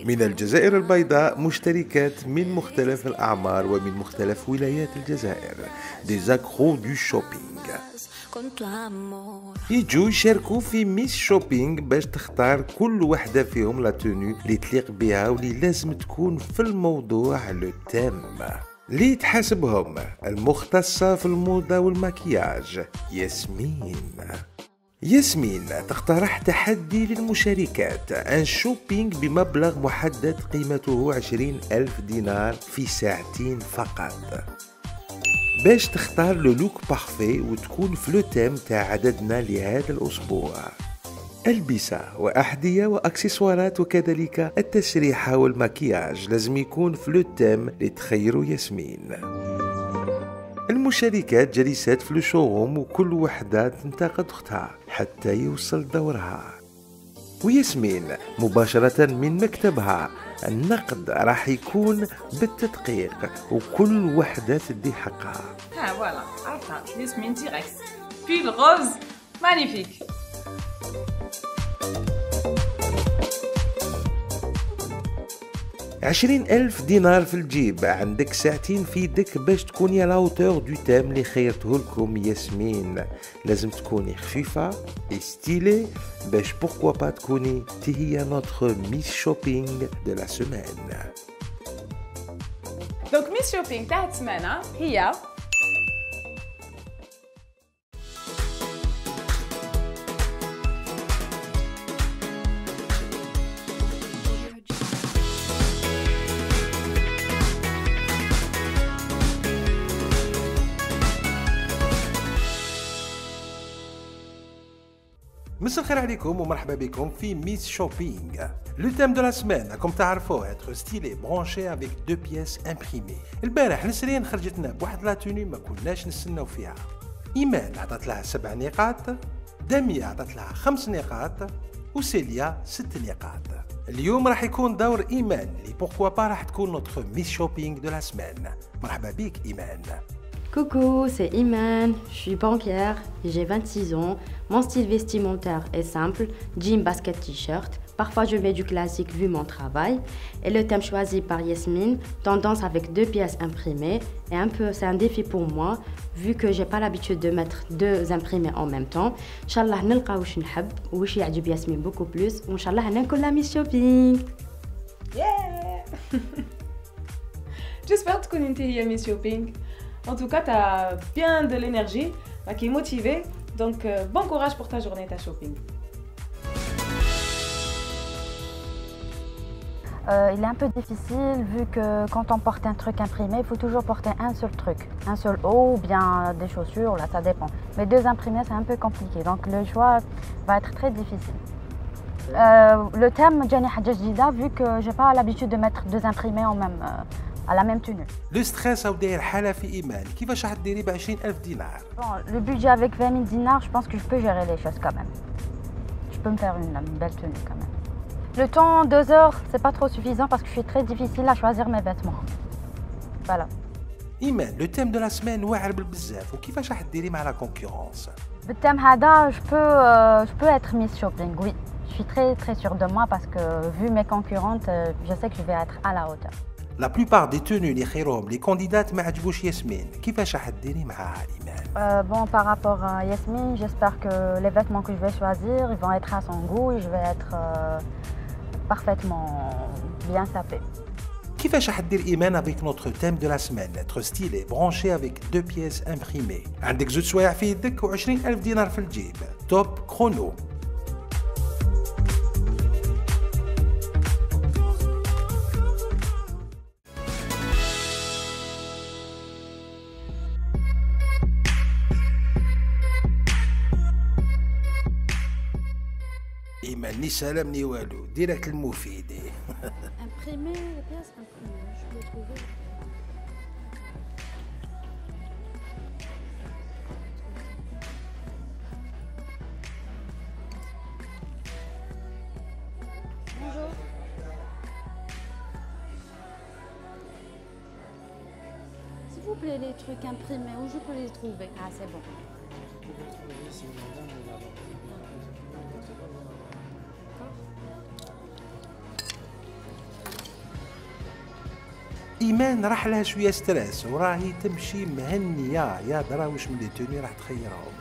من الجزائر البيضاء مشتركات من مختلف الأعمار ومن مختلف ولايات الجزائر des accros du shopping يجوا يشاركوا في ميس شوبينغ باش تختار كل وحدة فيهم لا توني اللي تليق بها واللي لازم تكون في الموضوع لو تيم اللي تحاسبهم المختصة في الموضة والمكياج ياسمين تقترح تحدي للمشاركات ان شوبينغ بمبلغ محدد قيمته 20,000 دينار في ساعتين فقط باش تختار لو لوك بارفي وتكون في لو تيم تاع عددنا لهذا الأسبوع. ألبسة وأحذية وأكسسوارات وكذلك التسريحة والمكياج لازم يكون في لو تيم لتخيروا ياسمين. المشاركات جالسات في الشوروم وكل وحدة تنتقد أختها حتى يوصل دورها. وياسمين مباشرة من مكتبها النقد راح يكون بالتدقيق وكل وحدة تدي حقها. فوالا عرفتها ياسمين ديريكت بيل روز مانيفيك. 20,000 دينار في الجيب، عندك ساعتين في يدك باش تكوني على اوتور دو تيم اللي خيرته لكم ياسمين. لازم تكوني خفيفة ستيلي باش بوركوا با تكوني هي نوتر ميس شوبينغ دو لا سيمين. دونك ميس شوبينغ تاع السمانة هي مساء الخير عليكم ومرحبا بكم في ميس شوبينغ. لو تيم دو لا سمان راكم تعرفوه اتر ستيلي برونشي افيك دو بياس امبريمي. البارح نسرين خرجتنا بواحد لا توني ما كناش نستناو فيها. ايمان عطات لها 7 نقاط، دامية عطات لها 5 نقاط، وسيليا 6 نقاط. اليوم راح يكون دور ايمان اللي بوركوا با راح تكون نوتر ميس شوبينغ دو لا سمان. مرحبا بك ايمان. Coucou, c'est Iman, je suis banquière, j'ai 26 ans, mon style vestimentaire est simple, jean, basket, t-shirt, parfois je mets du classique vu mon travail, et le thème choisi par Yasmine, tendance avec 2 pièces imprimées, et un peu c'est un défi pour moi, vu que j'ai pas l'habitude de mettre 2 imprimés en même temps. Inch'Allah نلقى واش نحب واش يعجب ياسمين beaucoup plus, وإنشالله نكون la Miss Shopping. Yeah. J'espère que tu es Miss Shopping. En tout cas, tu as bien de l'énergie, qui est motivée. Donc, bon courage pour ta journée, ta shopping. Il est un peu difficile vu que quand on porte un truc imprimé, il faut toujours porter un seul truc, un seul haut ou bien des chaussures, là ça dépend. Mais 2 imprimés, c'est un peu compliqué, donc le choix va être très difficile. Le thème, Jani Hadja Jdida, vu que j'ai pas l'habitude de mettre 2 imprimés en même à la même tenue. Le stress ou داير حالة في إيمان، كيفاش راح تديري ب 20,000 دينار؟ Bon, le budget avec 20 000 dinars, je pense que je peux gérer les choses quand même. Je peux me faire une belle tenue quand même. Le temps, 2 heures, c'est pas trop suffisant parce que je suis très difficile à choisir mes vêtements. Voilà. إيمان، le thème de la semaine واعر بالبزاف، وكيفاش راح تديري مع la concurrence؟ بالثème هذا, je peux être Miss Shopping, oui. Je suis très sûre de moi parce que vu mes concurrentes, je sais que je vais être à la hauteur. La plupart des tenues اللي خيرهم les candidates ما عجبوش ياسمين، كيفاش راح تديري معاها إيمان؟ Bon, par rapport à Yasmine, j'espère que les vêtements que je vais choisir, ils vont être à son goût et je vais être parfaitement bien sapée. كيفاش راح تدير إيمان avec notre thème de la semaine, être stylé, branché avec 2 pièces imprimées. عندك 2 سوايع في يدك و20,000 دينار في الجيب. توب كرونو. إيمان ني سلام ني والو، ديريكت المفيد. Imprimer les pièces imprimées, je peux trouver. Bonjour. S'il vous plaît, les trucs imprimés, où je peux les trouver? Ah, c'est bon. ايمان راح لها شويه ستريس وراهي تمشي مهنيه يا درا واش من لي توني راح تخيرهم.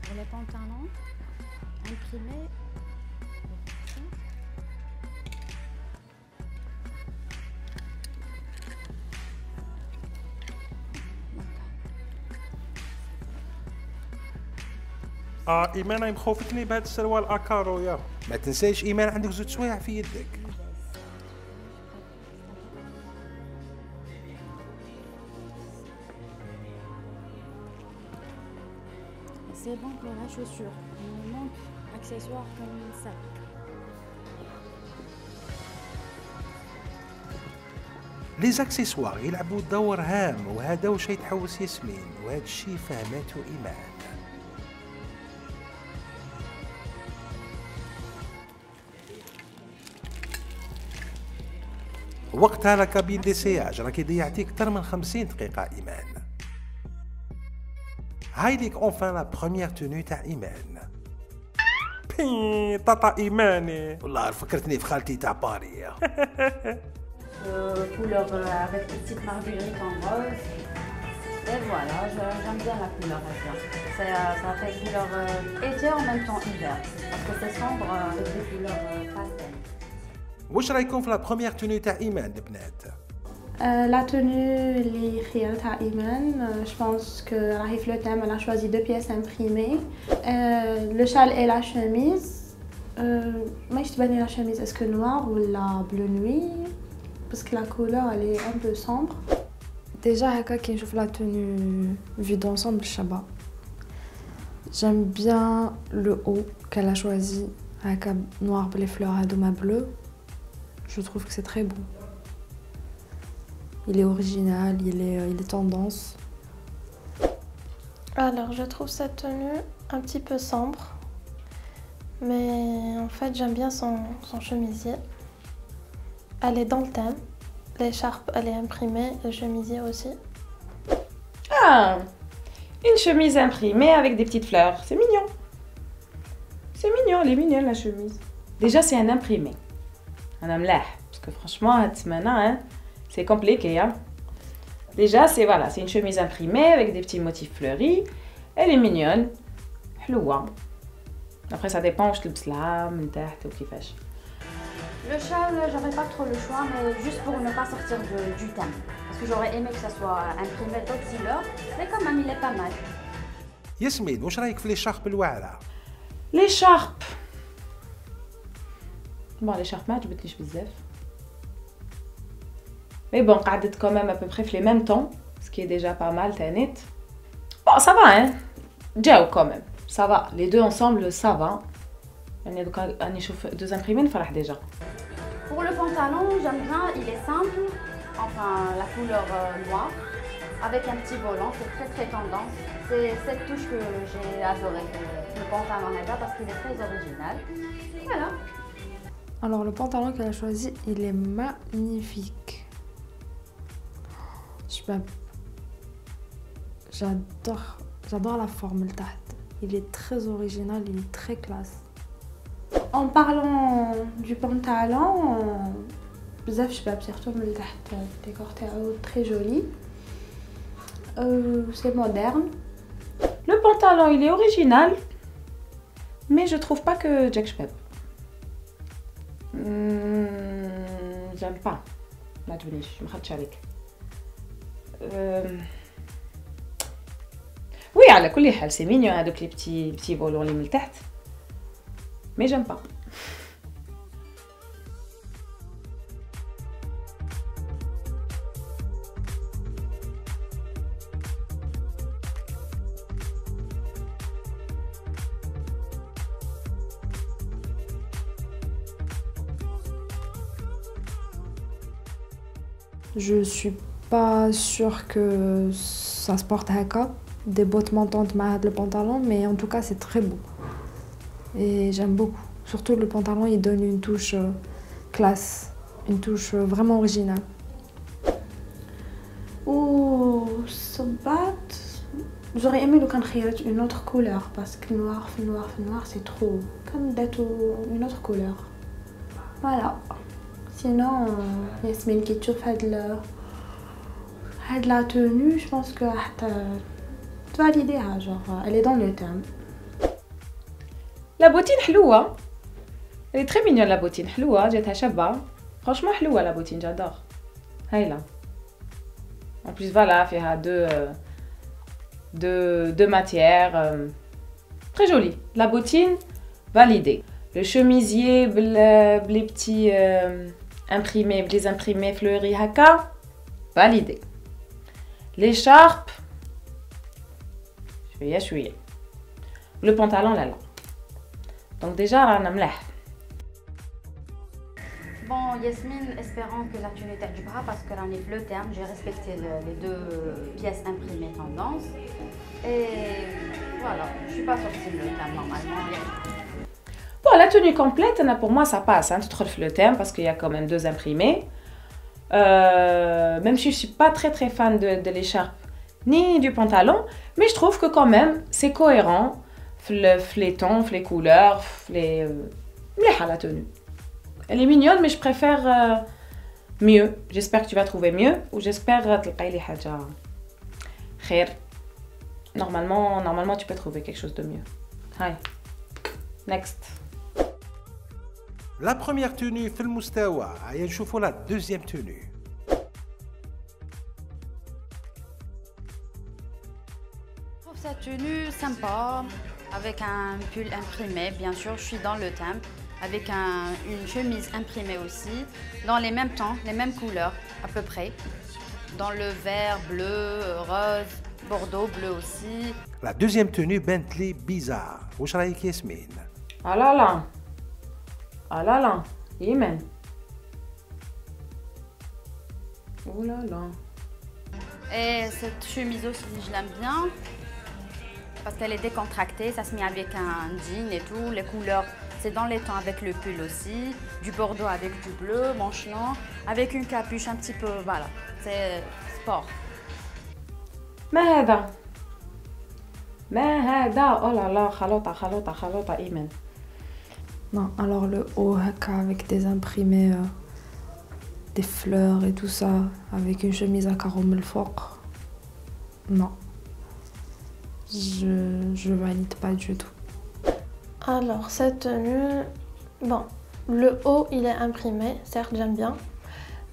Pour les pantalons imprimés, ايمان راهي مخوفتني بهذا السروال اكارو يا. ما تنساش ايمان عندك زوج سوايع في يدك. c'est bon pour la chaussure. Il me manque accessoires comme ça. لي زاكسيسوار يلعبوا دور هام وهذا واش يتحوس ياسمين وهذا الشيء فهمته ايمان. وقتها لا كابين ديسياج راكي ضيعتي اكثر من 50 دقيقه ايمان. هاي ليك اونفان لا بروميير توني تاع ايمان. بي طاطا ايماني والله فكرتني في خالتي تاع باري. Couleur avec des petites marguerites en rose. Et voilà, j'aime bien la couleur vert. Ça fait couleur été en même temps hiver. Parce que c'est sombre avec des couleurs pastel. واش رايكم في لا بروميير توني تاع ايمان البنات؟ La tenue اللي خيرتها إيمان, je pense que راهي في le thème, elle a choisi 2 pièces imprimées. Le châle et la chemise. ما يشتبهني la chemise, est-ce que noir ou la bleu nuit? Parce que la couleur elle est un peu sombre. Déjà, quand je vois la tenue vue d'ensemble, Shaba. J'aime bien le haut qu'elle a choisi, avec un noir les fleurs à doma bleu. Je trouve que c'est très beau. Il est original, il est tendance. Alors, je trouve cette tenue un petit peu sombre. Mais en fait, j'aime bien son chemisier. Elle est dans le thème. L'écharpe, elle est imprimée. Le chemisier aussi. Ah, une chemise imprimée avec des petites fleurs. C'est mignon. C'est mignon, elle est mignonne la chemise. Déjà, c'est un imprimé. Un amlah. Parce que franchement, maintenant, hein, c'est compliqué. Hein. Déjà, c'est une chemise imprimée avec des petits motifs fleuris. Elle est mignonne. Hloua. Après, ça dépend où je le kiffash. Le châle, j'avais pas trop le choix, mais juste pour ne pas sortir du thème. Parce que j'aurais aimé que ça soit imprimé d'autres couleurs, mais quand même il est pas mal. ياسمين واش رايك في لي شارب الواعره؟ L'écharpe. Bon, l'écharpe ما عجبتنيش بزاف. Mais bon, قعدت quand même à peu près في les mêmes temps, ce qui est déjà pas mal, تانيت. Bon, ça va, hein. جاو quand même. Ça va, les deux ensemble, ça va. On chauffe 2 imprimés, نفرح déjà. Pour le pantalon, j'aime bien, il est simple, enfin la couleur noire, avec un petit volant, c'est très très tendance. C'est cette touche que j'ai adorée, le pantalon là parce qu'il est très original. Voilà. Alors, le pantalon qu'elle a choisi, il est magnifique. J'adore la forme, le taht. Il est très original, il est très classe. En parlant du pantalon, بزاف شباب surtout من تحت الديكور تاعو très joli. C'est moderne. Le pantalon il est original, mais je trouve pas que Jack Schwab. J'aime pas. ما تبنيش ما خدتش عليك. Oui, على كل حال c'est mignon هذوك les petits volants اللي من تحت. Mais j'aime pas. Je suis pas sûre que ça se porte haka, des bottes montantes avec le pantalon, mais en tout cas c'est très beau. et j'aime beaucoup. Surtout le pantalon, il donne une touche classe, une touche vraiment originale. Oh, Sobat, j'aurais aimé le cancriot une autre couleur parce que noir, c'est trop. Comme d'être une autre couleur. Voilà. Sinon, Yasmine qui trouve la tenue, je pense que tu vas valider, genre, elle est dans le thème. La bottine hloua. Elle est très mignonne la bottine hloua, j'ai chaba. Franchement hloua la bottine, j'adore. Haïla. En plus voilà, il y a deux matières. Très jolie. La bottine, validée. Le chemisier, les petits imprimés, les imprimés fleuris haka, validé. L'écharpe, chouïa. Le pantalon là. Donc déjà, on a mleh. Bon, Yasmine, espérons que la tenue t'aidera parce que là on est le terme. J'ai respecté les deux pièces imprimées tendance. Et voilà, je suis pas sortie de le terme normalement. Bon, la tenue complète, pour moi ça passe. Hein, tu trouves le terme parce qu'il y a quand même deux imprimés. Même si je suis pas très fan de l'écharpe ni du pantalon, mais je trouve que quand même c'est cohérent. Les tons, les couleurs, la tenue. Elle est mignonne, mais je préfère mieux. J'espère que tu vas trouver mieux, ou j'espère que tu vas trouver khair. Normalement, tu peux trouver quelque chose de mieux. Hi. Next. La première tenue, في المستوى. Allez, نشوفوا la deuxième tenue. Je trouve cette tenue sympa, avec un pull imprimé, bien sûr, je suis dans le thème, avec une chemise imprimée aussi, dans les mêmes tons, les mêmes couleurs à peu près, dans le vert, bleu, rose, bordeaux, bleu aussi. La deuxième tenue, Bentley bizarre. Wesh رايك ياسمين؟ Ah là là, Imen. Oh là là. Et cette chemise aussi, je l'aime bien, parce qu'elle est décontractée, ça se met avec un jean et tout, les couleurs, c'est dans les tons avec le pull aussi, du bordeaux avec du bleu, manche longue, avec une capuche un petit peu, voilà, c'est sport. ما هذا oh là là خلوطة Imen. Non, alors le haut haka avec des imprimés, des fleurs et tout ça, avec une chemise à carreaux melfoq. Non. Je valide pas du tout. Alors, cette tenue, bon, le haut il est imprimé, certes j'aime bien,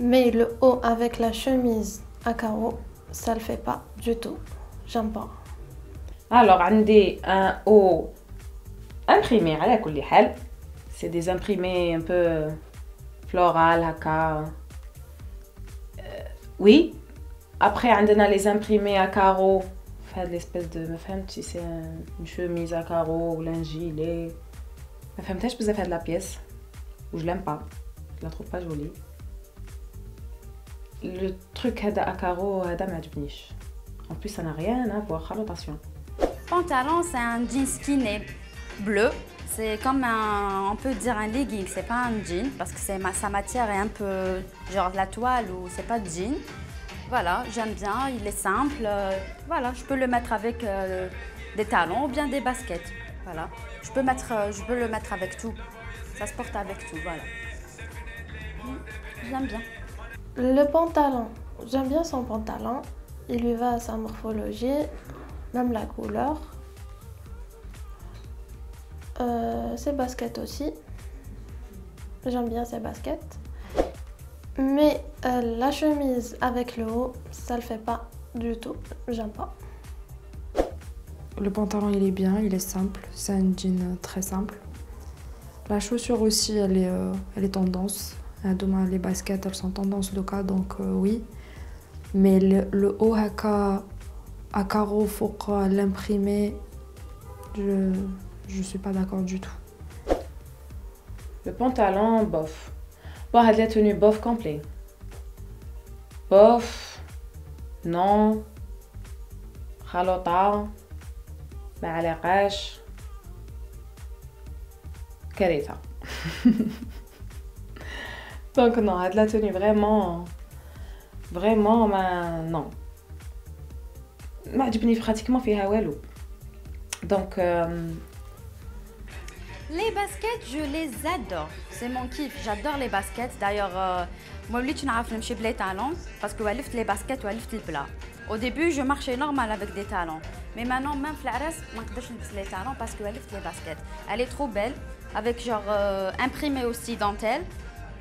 mais le haut avec la chemise à carreaux, ça le fait pas du tout. J'aime pas. Alors, عندي un haut imprimé على كل حال. C'est des imprimés un peu floral, haka. Oui. Après, on a les imprimés à carreaux. Fait l'espèce de, ما فهمتش, c'est une chemise à carreaux ou un gilet. ما فهمتهاش بزاف هاد la pièce. Ou je l'aime pas. Je la trouve pas jolie. Le truc هذا à carreaux هذا ما عجبنيش. En plus, ça n'a rien à voir. Attention. Pantalon, c'est un jean skinny bleu. C'est comme on peut dire un legging, c'est pas un jean parce que sa matière est un peu genre de la toile ou c'est pas de jean. Voilà, j'aime bien, il est simple. Voilà, je peux le mettre avec des talons ou bien des baskets. Voilà, je peux le mettre avec tout. Ça se porte avec tout, voilà. J'aime bien. Le pantalon, j'aime bien son pantalon. Il lui va à sa morphologie, même la couleur. Ses baskets aussi. J'aime bien ses baskets. Mais la chemise avec le haut, ça le fait pas du tout. J'aime pas. Le pantalon il est bien, il est simple. C'est un jean très simple. La chaussure aussi, elle est tendance. Demain, les baskets, elles sont tendance locale, donc oui. Mais le haut haka à carreaux, faut l'imprimer. Je suis pas d'accord du tout. Le pantalon, bof. Bon, la tenue bof complet. Bof. Non. خلطة. ما علاقاش. كارثة. Donc non, de la tenue vraiment non. ما عجبني pratiquement فيها والو. Donc Les baskets, je les adore. C'est mon kiff. J'adore les baskets. D'ailleurs, moi, je n'ai pas les talons parce que je les baskets ou je le plat. Au début, je marchais normal avec des talons. Mais maintenant, même Flares, je ne peux pas les talons parce que je les baskets. Elle est trop belle, avec genre imprimé aussi dentelle.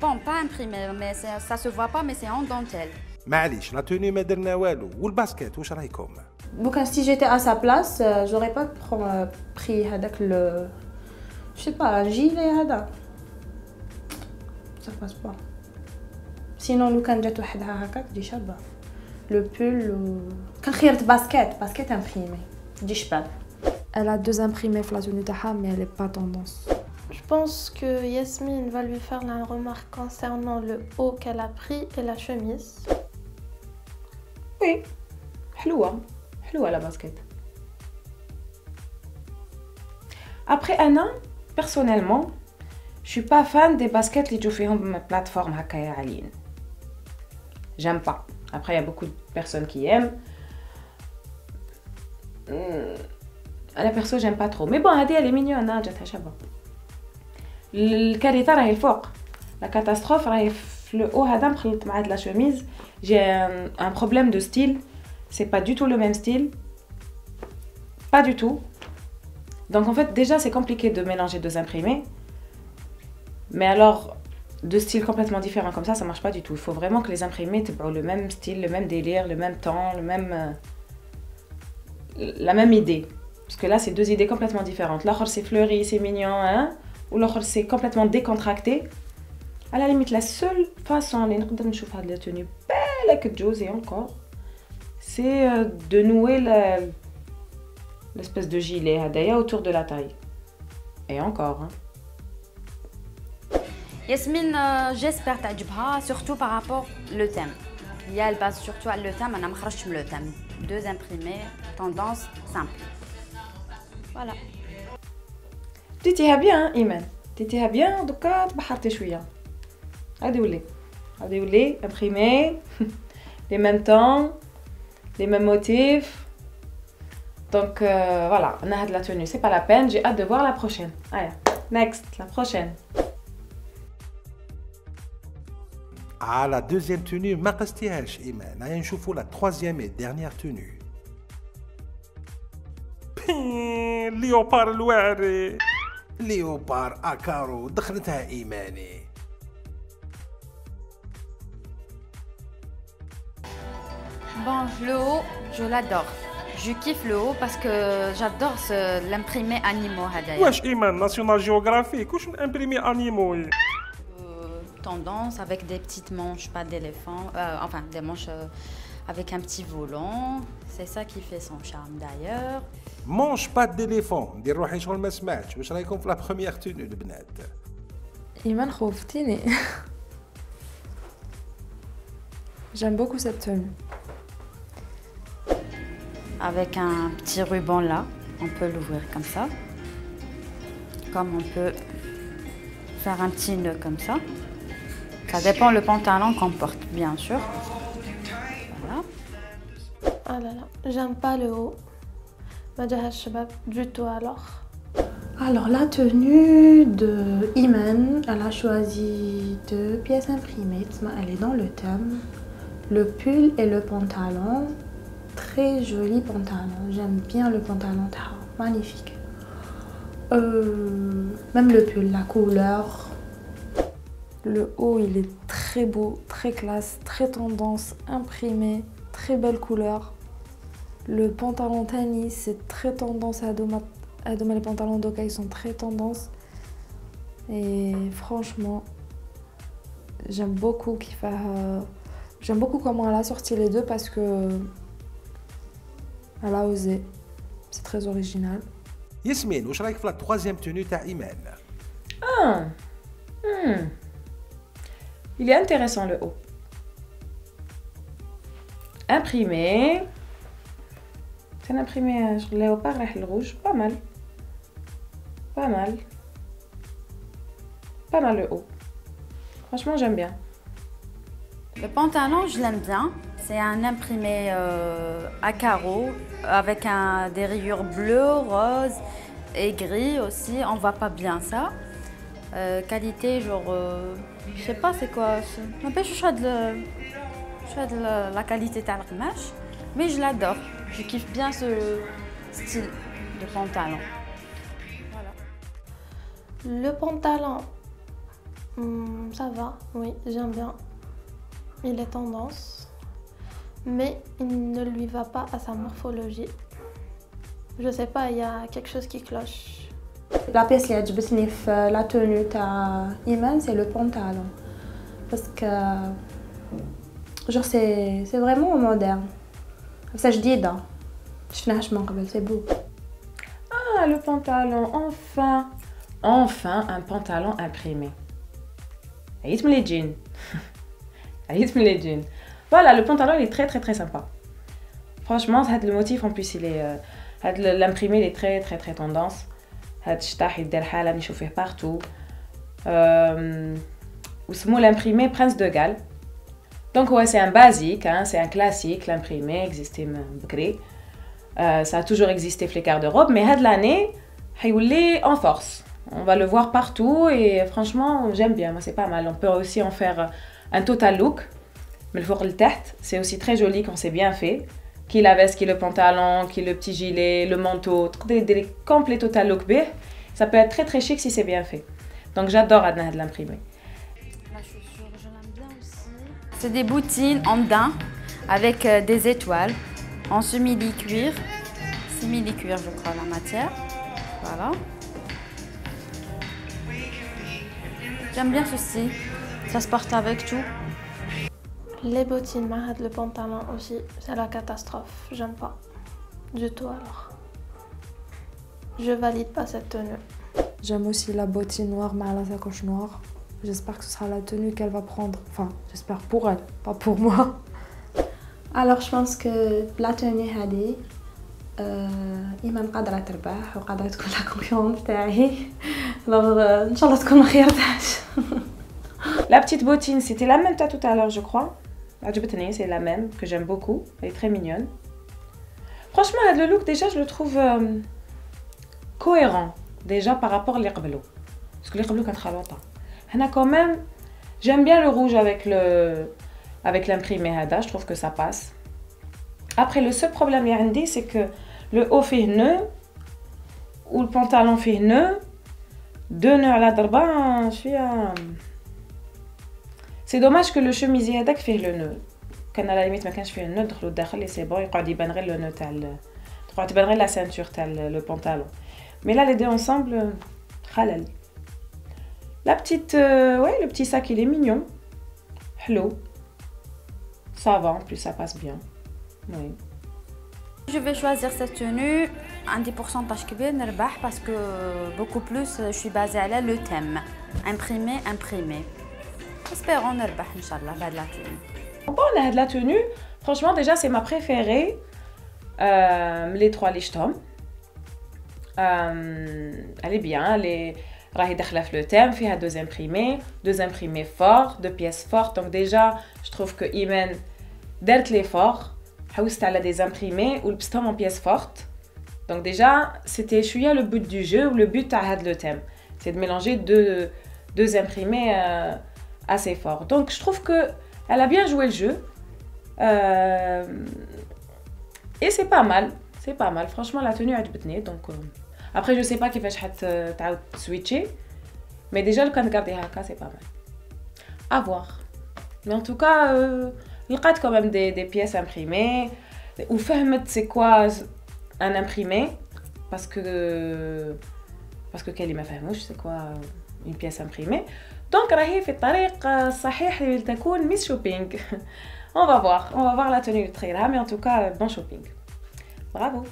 Bon, pas imprimé, mais ça se voit pas, mais c'est en dentelle. معليش لا توني ما درنا والو والباسكت واش رايكم؟ Donc, si j'étais à sa place, j'aurais pas pris avec le. Je sais pas, un gilet, هذا. Ça passe pas. Sinon, لو كان جات وحدها هكاك تجي شابة. Le pull, كان خيرت basket imprimé. تجي شباب. Elle a 2 imprimés في la tenue تاعها, mais elle est pas tendance. Je pense que Yasmine va lui faire la remarque concernant le haut qu'elle a pris et la chemise. oui, حلوة la basket. Après Anna, personnellement, je suis pas fan des baskets qui jouent sur une plateforme هكايا عاليين. J'aime pas. Après, il y a beaucoup de personnes qui aiment. À la perso, j'aime pas trop. Mais bon, elle est mignonne, hein, جاتها شابة. الكارثة راهي الفوق. La catastrophe راهي في le haut هذا مخلط مع la chemise. J'ai un problème de style. C'est pas du tout le même style. Pas du tout. Donc en fait, déjà, c'est compliqué de mélanger 2 imprimés. Mais alors, 2 styles complètement différents comme ça marche pas du tout. Il faut vraiment que les imprimés aient le même style, le même délire, le même temps, la même idée. Parce que là, c'est 2 idées complètement différentes. L'autre, c'est fleuri, c'est mignon, hein, ou l'autre, c'est complètement décontracté. À la limite, la seule façon de nous faire de la tenue belle que Joe et encore, c'est de nouer l'espèce de gilet d'ailleurs autour de la taille. Et encore, hein. Yasmine, j'espère que t'aimeras, surtout par rapport au thème. Il y a le base surtout à le thème, on a marqué le thème. 2 imprimés, tendance simple. Voilà. تيتيها bien, Iman. تيتيها bien, دوكا تبحرتي شوية. غادي يولي imprimé, les mêmes temps, les mêmes motifs. Donc voilà, on a de la tenue, c'est pas la peine, j'ai hâte de voir la prochaine. Allez, next, la prochaine. À la deuxième tenue, ما قستيهاش إيمان. هيا نشوفوا la troisième et dernière tenue. ليوبار الوعري. ليوبار أكارو دخلتها إيماني. Bon, le haut, je l'adore. Je kiffe le haut parce que j'adore l'imprimé animaux. واش إيمان ناسيونال جيوغرافيك واش نامبريمي انيمو؟ Tendance avec des petites manches, pas d'éléphant, enfin des manches avec un petit volant. C'est ça qui fait son charme d'ailleurs. Manche pas d'éléphant. ندير روحي شغل ما سمعتش. واش رايكم في لا بروميير توني البنات؟ إيمان خوفتيني. J'aime beaucoup cette tenue. Avec un petit ruban là, on peut l'ouvrir comme ça. Comme on peut faire un petit nœud comme ça. Ça dépend le pantalon qu'on porte, bien sûr. Voilà. Ah là là, j'aime pas le haut. ما جاهاش شباب du tout alors. Alors la tenue de Iman, elle a choisi 2 pièces imprimées. Elle est dans le thème. Le pull et le pantalon. Très joli pantalon. J'aime bien le pantalon. Magnifique. Même le pull, la couleur. Le haut, il est très beau, très classe, très tendance, imprimé, très belle couleur. Le pantalon Tani, c'est très tendance à Adoma. Les pantalons d'Oka, ils sont très tendance. Et franchement, j'aime beaucoup j'aime beaucoup comment elle a sorti les 2 parce que elle a osé. C'est très original. ياسمين واش رايك في لا troisième tenue تاع إيمان؟ Il est intéressant le haut. Imprimé. C'est un imprimé sur léopard et le rouge. Pas mal. Pas mal. pas mal le haut. Franchement, j'aime bien. Le pantalon, je l'aime bien. C'est un imprimé à carreaux avec des rayures bleues, roses et gris aussi. On voit pas bien ça. Qualité, genre, je sais pas c'est quoi. Un peu je suis de la qualité de la mais je l'adore. Je kiffe bien ce style de pantalon. Voilà. Le pantalon, ça va, oui, j'aime bien. Il est tendance, mais il ne lui va pas à sa morphologie. Je sais pas, il y a quelque chose qui cloche. La pièce qui عجبتني في la tenue تاع Iman, c'est le pantalon. Parce que genre c'est vraiment moderne. Ça جديدة. شفناهاش من قبل, c'est beau. Ah, le pantalon, enfin. Enfin, un pantalon imprimé. عييت من les jeans. عييت من les jeans. Voilà, le pantalon il est très très très sympa. Franchement, le motif en plus il est l'imprimé il est très très très tendance. هاد الشطاح يدير حاله نشوفيه partout. وسموه l'imprimé Prince de Galles. Donc ouais, c'est un basique, hein, c'est un classique, l'imprimé existait بكري. Ça a toujours existé في les garde-robes, mais هاد l'année حيولي en force. On va le voir partout et franchement, j'aime bien, moi c'est pas mal. On peut aussi en faire un total look. Mais le fort le tête, c'est aussi très joli quand c'est bien fait. Qui la veste, qui le pantalon, qui le petit gilet, le manteau, des complets total look B. Ça peut être très très chic si c'est bien fait. Donc j'adore l'imprimé. La chaussure, je l'aime bien aussi. C'est des bottines en daim avec des étoiles en simili-cuir. Simili-cuir, je crois, la matière. Voilà. J'aime bien ceci. Ça se porte avec tout. Les bottines, le pantalon aussi, c'est la catastrophe. J'aime pas du tout alors. Je valide pas cette tenue. J'aime aussi la bottine noire mais à la sacoche noire. J'espère que ce sera la tenue qu'elle va prendre. Enfin, j'espère pour elle, pas pour moi. Alors je pense que la tenue هذه إيمان قادرة تربح وقادرة تكون la concurrente تاعي. Alors إن شاء الله تكون ما خيرتهاش. La petite bottine, c'était la même tout à l'heure, je crois. C'est la même, que j'aime beaucoup. Elle est très mignonne. Franchement, le look, déjà, je le trouve cohérent. Déjà, par rapport à l'Iqbelo. Parce que l'Iqbelo, quand même, quand même, j'aime bien le rouge avec l'imprimé Hada. Je trouve que ça passe. Après, le seul problème, c'est que le haut fait nœud, ou le pantalon fait nœud. Deux nœuds à la darba, je suis à... C'est dommage que le chemisier هذاك فيه le nœud. كان à la limite ما كانش فيه النœud دخلوا الداخل et c'est bon يقعد يبان غير le nœud تاع تقعد تبان غير la ceinture تاع le pantalon. Mais là les deux ensemble خلل. La petite ouais, le petit sac il est mignon. Hello. Ça va, en plus ça passe bien. Oui. Je vais choisir cette tenue عندي pourcentage كبير نربح parce que beaucoup plus je suis basée à le thème imprimé. Espérons نربح إن شاء الله بهاد la tenue. Bon, la tenue, franchement déjà c'est ma préférée. Les trois les شتهم. Elle est bien, elle est راهي داخله في le thème, فيها deux imprimés forts, deux pièces fortes. Donc déjà, je trouve que Iman دارت l'effort. حوست على des imprimés ou لبستهم en pièces fortes. Donc déjà, c'était شويه le but du jeu ou le but تاع هاد le thème. C'est de mélanger deux imprimés assez forts. Donc je trouve que elle a bien joué le jeu. Et c'est pas mal. C'est pas mal. Franchement, la tenue عجبتني. Donc après, je sais pas كيفاش حتعاود switcher. Mais déjà, le كان garder هكا, c'est pas mal. À voir. Mais en tout cas, لقيت quand même des pièces imprimées. Ou فهمت c'est quoi un imprimé. Parce que Kelly m'a فهموش c'est quoi une pièce imprimée. Donc, راهي في الطريق الصحيح لتكون Miss Shopping. On va voir la tenue de Trira, mais en tout cas, bon shopping. Bravo.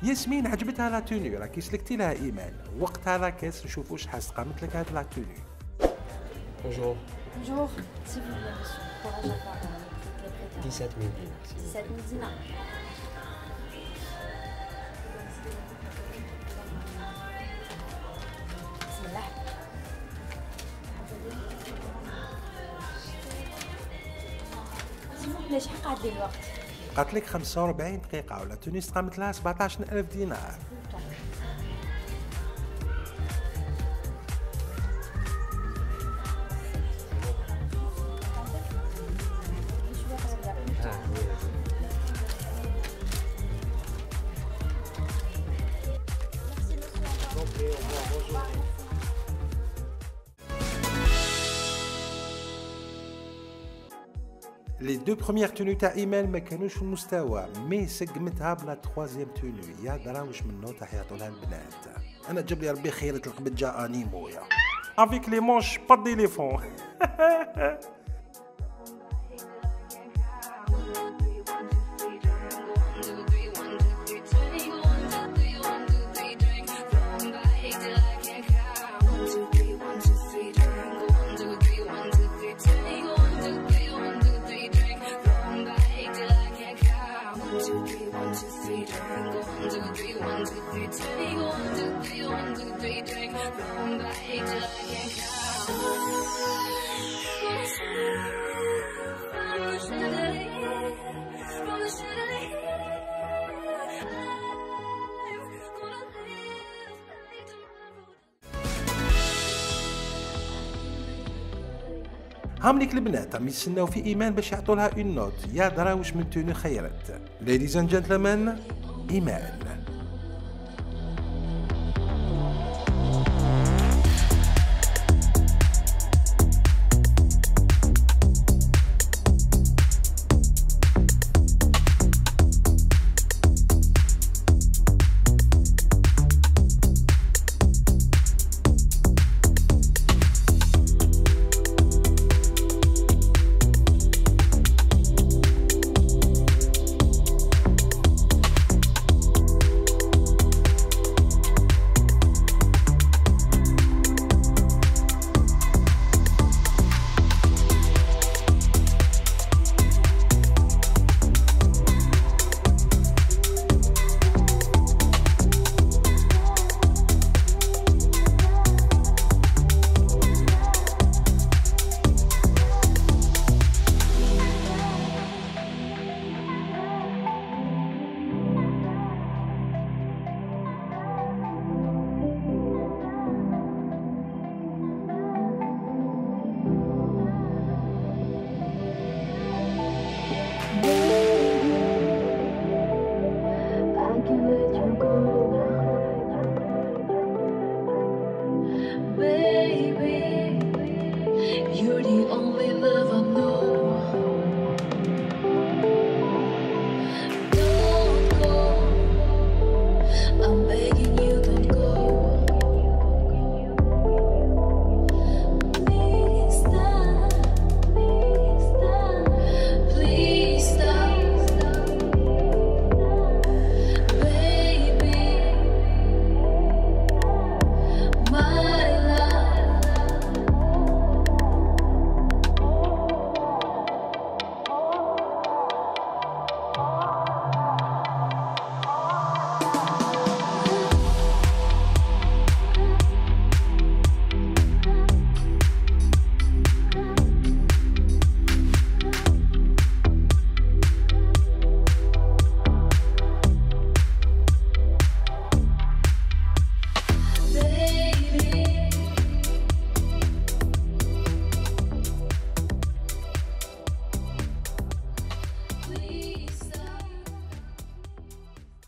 ياسمين عجبتها لا توني راكي سلكتي لها ايمان وقتها راكاس نشوفوا شحال قامت لك هاد لا توني. Bonjour. Bonjour, s'il vous plaît, monsieur. Pourrais-je avoir les prix 17 000 dinars. 17 000 dinars. ليش قاعد لي الوقت؟ قالت لك 45 دقيقة ولا تونس قامت لها 17,000 دينار. Les deux premières tenues تاع ايمان ما كانوش في المستوى مي سقمتها بلا تخوازيام توني يا درا واش من نوت راح يعطوا لها البنات. انا جاب لي ربي خيرة القبجة انيمو يا Avec les manches, pas d'éléphant. هامليك البنات عم يستناو في ايمان باش يعطوا لها اون نوت يا درا واش من توني خيرت. Ladies and gentlemen, ايمان.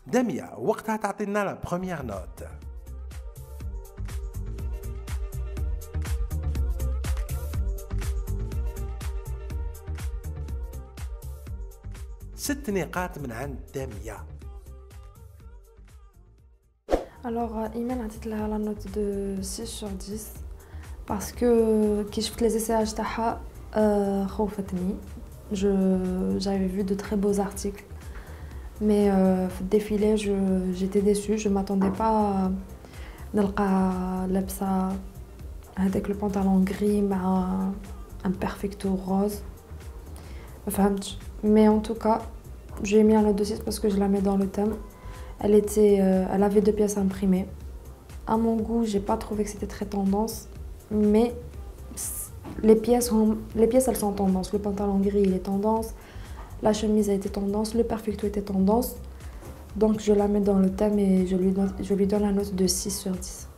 داميا وقتها تعطينا لا بروميير نوت. ست نقاط من عند داميا. Alors, Iman a dit la note de 6 sur 10 parce que quand j'ai fait les essayages تاعها خوفتني. J'avais vu de très beaux articles. Mais في الديفيلي j'étais déçue, je m'attendais pas نلقى لابسه هذاك le pantalon gris مع un perfecto rose. ما فهمتش. Mais en tout cas, j'ai mis un note de 6 parce que je la mets dans le thème. Elle avait 2 pièces imprimées. À mon goût, j'ai pas trouvé que c'était très tendance, mais les pièces, elles sont tendance. Le pantalon gris, il est tendance. La chemise a été tendance. Le perfecto était tendance. Donc, je la mets dans le thème et je lui donne la note de 6 sur 10.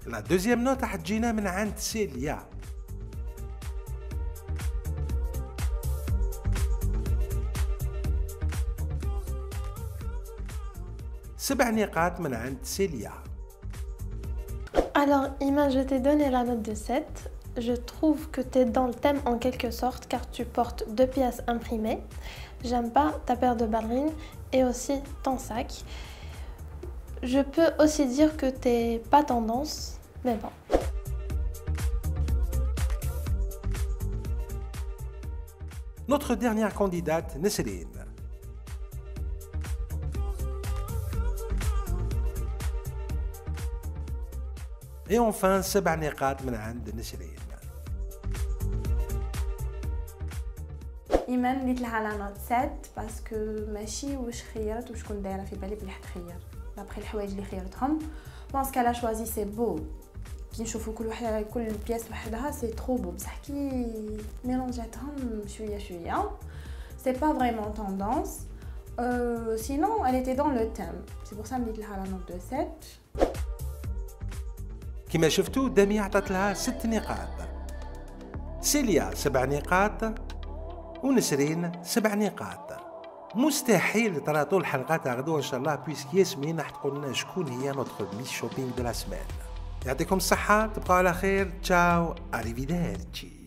La deuxième note حتجينا من عند سيليا. 7 نقاط من عند سيليا. Alors, Iman, je t'ai donné la note de 7. Je trouve que tu es dans le thème en quelque sorte car tu portes 2 pièces imprimées. J'aime pas ta paire de ballerines et aussi ton sac. Je peux aussi dire que t'es pas tendance, mais bon. Notre dernière candidate, Nesrine. Et enfin, 7 نقاط من عند نسرين. إيمان ديت لها على نوت 7 باسكو ماشي واش خيرت واش كنت دايره في بالي بلي حتخير دابخي الحوايج اللي خيرتهم بونس كالا شوازي سي بو كي نشوفوا كل بياس وحدها سي ترو بو بصح كي ميلونجاتهم شويه سي با فريمون توندونس sinon elle était dans le thème c'est pour ça مديت لها على نوت 7. كما شفتوا دامي عطات لها 6 نقاط. سيليا 7 نقاط ونسرين 7 نقاط. مستحيل ترى طول الحلقه تاع غدوه ان شاء الله بويسك ياسمين راح تقول لنا شكون هي نوتر ميس شوبينغ دو لا سمان. يعطيكم الصحه، تبقوا على خير، تشاو، اريفيديرتشي.